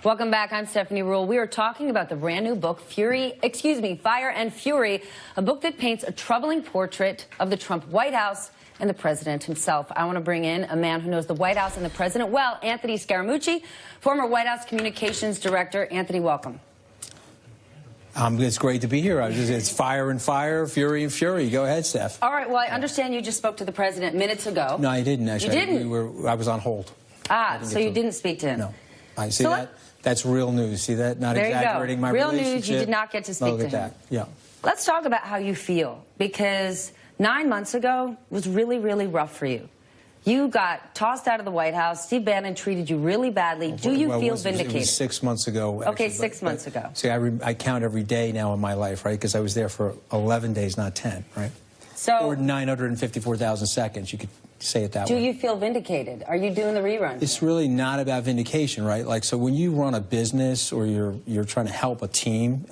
Welcome back. I'm Stephanie Rule. We are talking about the brand new book, Fire and Fury, a book that paints a troubling portrait of the Trump White House and the president himself. I want to bring in a man who knows the White House and the president well, Anthony Scaramucci, former White House communications director. Anthony, welcome. It's great to be here. It's fire and fire, fury and fury. Go ahead, Steph. All right. Well, I understand you just spoke to the president minutes ago. No, I didn't, actually. You didn't? I was on hold. Ah, so you didn't speak to him? No. I see that. That's real news. See that? Not there exaggerating you go. my real relationship. News, you did not get to speak to him. That. Yeah. Let's talk about how you feel, because 9 months ago was really, really rough for you. You got tossed out of the White House. Steve Bannon treated you really badly. Do you feel vindicated? It was 6 months ago. Actually, okay, 6 months ago. See, I count every day now in my life, right? Because I was there for 11 days, not 10, right? So, or 954,000 seconds. You could say it that way. Do you feel vindicated? Are you doing the rerun? It's really not about vindication, right? Like, so when you run a business or you're trying to help a team,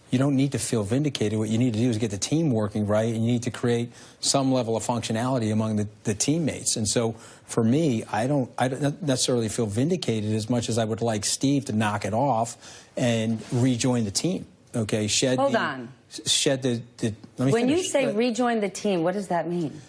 you don't need to feel vindicated. What you need to do is get the team working right, and you need to create some level of functionality among the teammates. And so for me, I don't necessarily feel vindicated as much as I would like Steve to knock it off and rejoin the team. Okay, Hold on. Let me when finish. You say rejoin the team, what does that mean?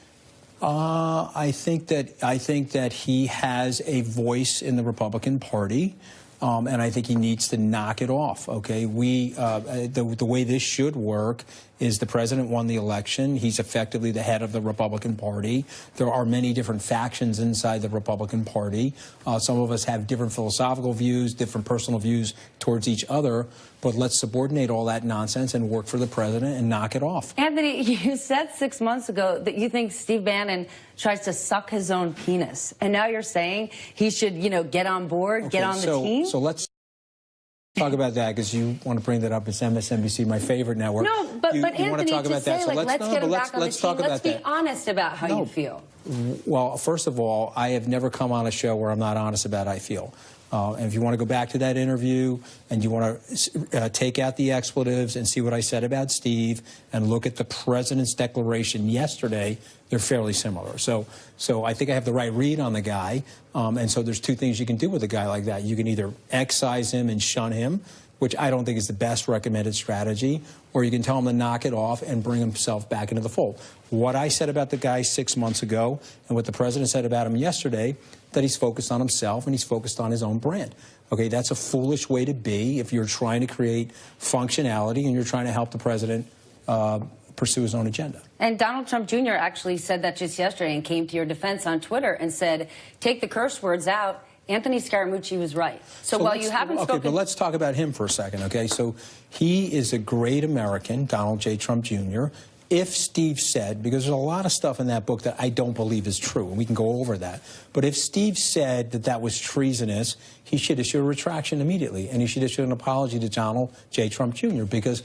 I think that he has a voice in the Republican Party. And I think he needs to knock it off, okay? The way this should work is the president won the election. He's effectively the head of the Republican Party. There are many different factions inside the Republican Party. Some of us have different philosophical views, different personal views towards each other, but let's subordinate all that nonsense and work for the president and knock it off. Anthony, you said 6 months ago that you think Steve Bannon tries to suck his own penis, and now you're saying he should, get on board, get on the team? So let's talk about that, because you want to bring that up. It's MSNBC, my favorite network. No, but Anthony, want to talk about that. Say, let's get him back on the team. Let's be honest about how you feel. Well, first of all, I have never come on a show where I'm not honest about how I feel. And if you want to go back to that interview and you want to take out the expletives and see what I said about Steve and look at the president's declaration yesterday, they're fairly similar. So I think I have the right read on the guy. And so there's two things you can do with a guy like that. You can either excise him and shun him, which I don't think is the best recommended strategy, or you can tell him to knock it off and bring himself back into the fold. What I said about the guy 6 months ago and what the president said about him yesterday, that he's focused on himself and he's focused on his own brand. Okay, that's a foolish way to be if you're trying to create functionality and you're trying to help the president pursue his own agenda. And Donald Trump Jr. actually said that just yesterday and came to your defense on Twitter and said, take the curse words out. Anthony Scaramucci was right. So while you haven't spoken... Okay, but let's talk about him for a second, okay? So he is a great American, Donald J. Trump Jr. If Steve said, because there's a lot of stuff in that book that I don't believe is true, and we can go over that, but if Steve said that that was treasonous, he should issue a retraction immediately, and he should issue an apology to Donald J. Trump Jr., because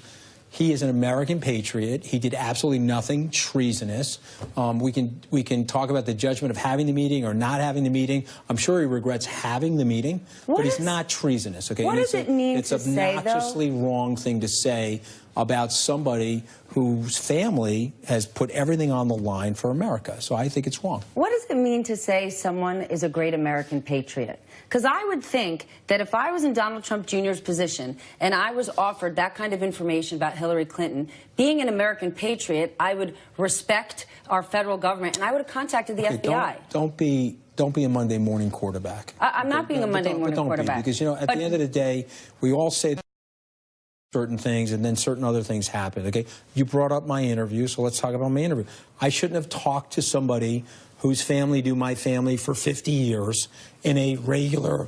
he is an American patriot. He did absolutely nothing treasonous. We can talk about the judgment of having the meeting or not having the meeting. I'm sure he regrets having the meeting, but he's not treasonous. Okay, what does it mean to say, though? It's an obnoxiously wrong thing to say about somebody whose family has put everything on the line for America. So I think it's wrong. What does it mean to say someone is a great American patriot? Because I would think that if I was in Donald Trump Jr.'s position and I was offered that kind of information about Hillary Clinton, being an American patriot, I would respect our federal government and I would have contacted the FBI. Don't be a Monday morning quarterback. I'm not being a Monday morning quarterback. Because, at the end of the day, we all say certain things and then certain other things happen. Okay, you brought up my interview, so let's talk about my interview. I shouldn't have talked to somebody whose family knew my family for 50 years in a regular,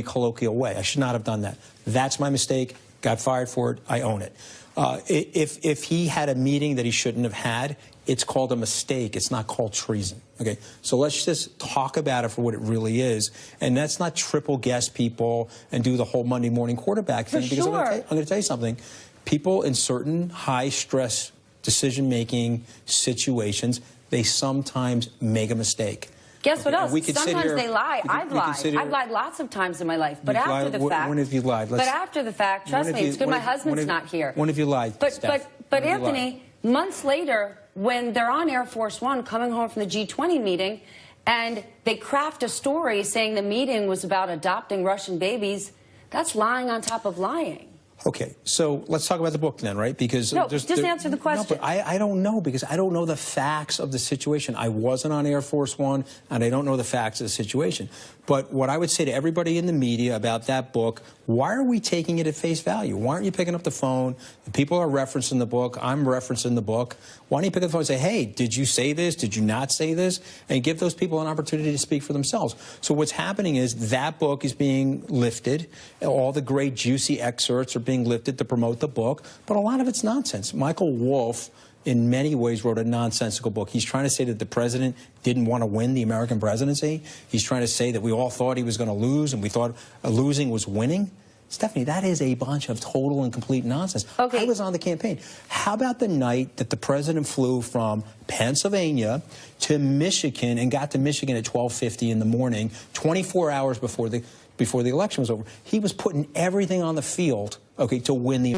colloquial way. I should not have done that. That's my mistake. Got fired for it. I own it. If he had a meeting that he shouldn't have had, it's called a mistake. It's not called treason. Okay, so let's just talk about it for what it really is, and let's not triple guess people and do the whole Monday morning quarterback thing. Because I'm going to tell you something. People in certain high stress decision-making situations, they sometimes make a mistake. Guess what else? Sometimes they lie. I've lied. I've lied lots of times in my life. But after the fact... When have you lied? But after the fact, trust me, it's good my husband's not here. When have you lied, Steph? But Anthony, months later, when they're on Air Force One coming home from the G20 meeting, and they craft a story saying the meeting was about adopting Russian babies, That's lying on top of lying. Okay, so let's talk about the book then, right? Because no, just answer the question. No, but I don't know, because I don't know the facts of the situation. I wasn't on Air Force One, and I don't know the facts of the situation. But what I would say to everybody in the media about that book, why are we taking it at face value? Why aren't you picking up the phone? People are referencing the book. I'm referencing the book. Why don't you pick up the phone and say, hey, did you say this? Did you not say this? And give those people an opportunity to speak for themselves. So what's happening is that book is being lifted. All the great juicy excerpts are being lifted to promote the book, but a lot of it's nonsense. Michael Wolff, in many ways, wrote a nonsensical book. He's trying to say that the president didn't want to win the American presidency. He's trying to say that we all thought he was going to lose, and we thought losing was winning. Stephanie, that is a bunch of total and complete nonsense. Okay. I was on the campaign. How about the night that the president flew from Pennsylvania to Michigan and got to Michigan at 12:50 in the morning, 24 hours before the election was over? He was putting everything on the field, okay, to win the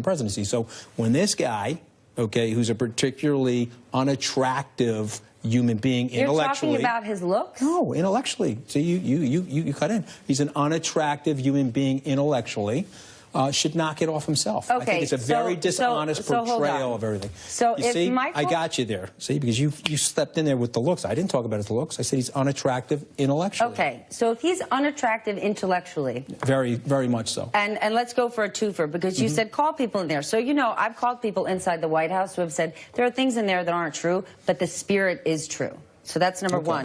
presidency. So when this guy, okay, who's a particularly unattractive human being intellectually. You're talking about his looks? No, intellectually. So you cut in. He's an unattractive human being intellectually. Should knock it off himself. Okay, I think it's a very dishonest portrayal of everything. So you if see, Michael... I got you there. See, because you stepped in there with the looks. I didn't talk about his looks. I said he's unattractive intellectually. Okay, so if he's unattractive intellectually... Very, very much so. And let's go for a twofer, because you said call people in there. So, you know, I've called people inside the White House who have said there are things in there that aren't true, but the spirit is true. So that's number one.